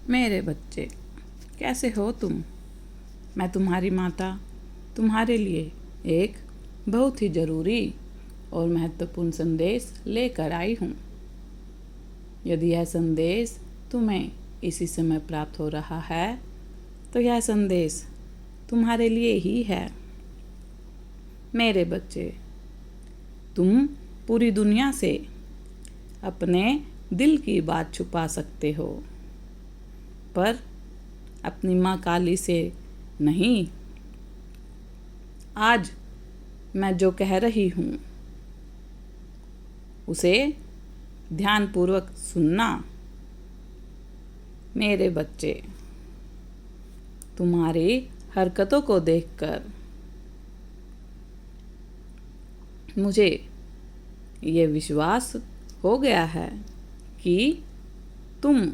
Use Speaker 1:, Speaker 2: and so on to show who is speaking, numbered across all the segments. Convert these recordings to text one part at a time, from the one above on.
Speaker 1: मेरे बच्चे, कैसे हो तुम? मैं तुम्हारी माता तुम्हारे लिए एक बहुत ही ज़रूरी और महत्वपूर्ण संदेश लेकर आई हूँ। यदि यह संदेश तुम्हें इसी समय प्राप्त हो रहा है तो यह संदेश तुम्हारे लिए ही है। मेरे बच्चे, तुम पूरी दुनिया से अपने दिल की बात छुपा सकते हो, पर अपनी माँ काली से नहीं। आज मैं जो कह रही हूँ उसे ध्यानपूर्वक सुनना। मेरे बच्चे, तुम्हारी हरकतों को देखकर मुझे ये विश्वास हो गया है कि तुम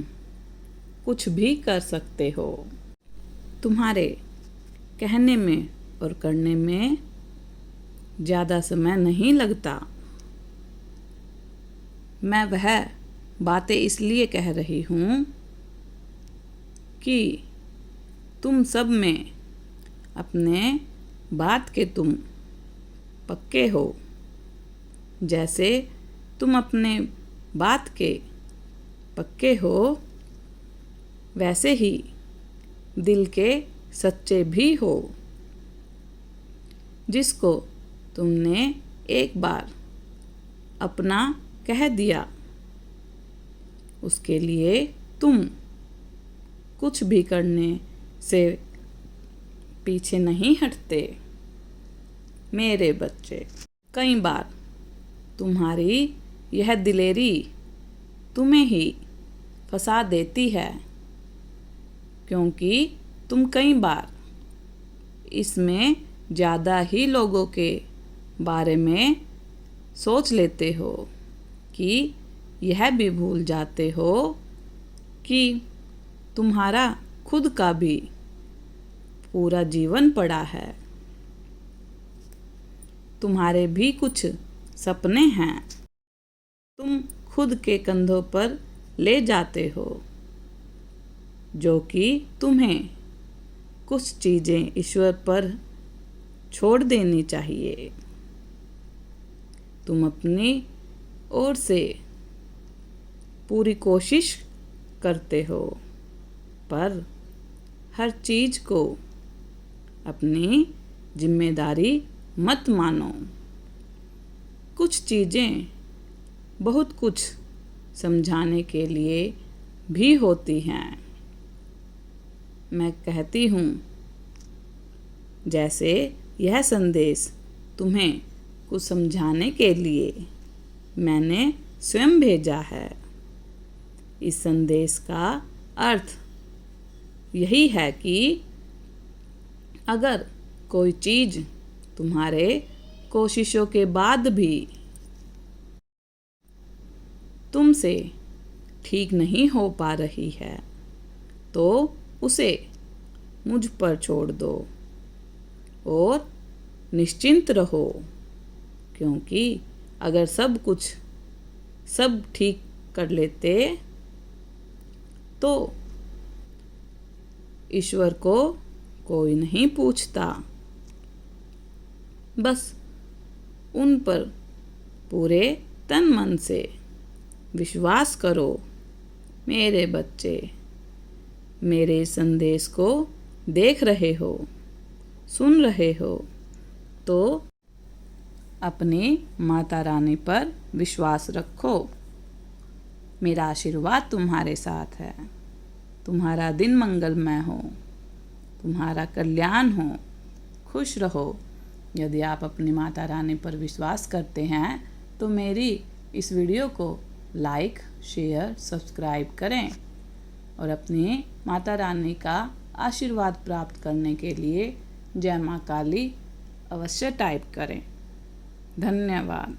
Speaker 1: कुछ भी कर सकते हो। तुम्हारे कहने में और करने में ज़्यादा समय नहीं लगता। मैं वह बातें इसलिए कह रही हूँ कि तुम सब में अपने बात के तुम पक्के हो। जैसे तुम अपने बात के पक्के हो, वैसे ही दिल के सच्चे भी हो। जिसको तुमने एक बार अपना कह दिया, उसके लिए तुम कुछ भी करने से पीछे नहीं हटते। मेरे बच्चे, कई बार तुम्हारी यह दिलेरी तुम्हें ही फंसा देती है, क्योंकि तुम कई बार इसमें ज़्यादा ही लोगों के बारे में सोच लेते हो कि यह भी भूल जाते हो कि तुम्हारा खुद का भी पूरा जीवन पड़ा है। तुम्हारे भी कुछ सपने हैं, तुम खुद के कंधों पर ले जाते हो, जो कि तुम्हें कुछ चीज़ें ईश्वर पर छोड़ देनी चाहिए। तुम अपनी ओर से पूरी कोशिश करते हो, पर हर चीज़ को अपनी जिम्मेदारी मत मानो। कुछ चीज़ें बहुत कुछ समझाने के लिए भी होती हैं। मैं कहती हूँ, जैसे यह संदेश तुम्हें कुछ समझाने के लिए मैंने स्वयं भेजा है। इस संदेश का अर्थ यही है कि अगर कोई चीज़ तुम्हारे कोशिशों के बाद भी तुमसे ठीक नहीं हो पा रही है, तो उसे मुझ पर छोड़ दो और निश्चिंत रहो, क्योंकि अगर सब ठीक कर लेते तो ईश्वर को कोई नहीं पूछता। बस उन पर पूरे तन मन से विश्वास करो। मेरे बच्चे, मेरे संदेश को देख रहे हो, सुन रहे हो, तो अपनी माता रानी पर विश्वास रखो। मेरा आशीर्वाद तुम्हारे साथ है। तुम्हारा दिन मंगलमय हो, तुम्हारा कल्याण हो, खुश रहो। यदि आप अपनी माता रानी पर विश्वास करते हैं तो मेरी इस वीडियो को लाइक, शेयर, सब्सक्राइब करें और अपनी माता रानी का आशीर्वाद प्राप्त करने के लिए जय माँ काली अवश्य टाइप करें। धन्यवाद।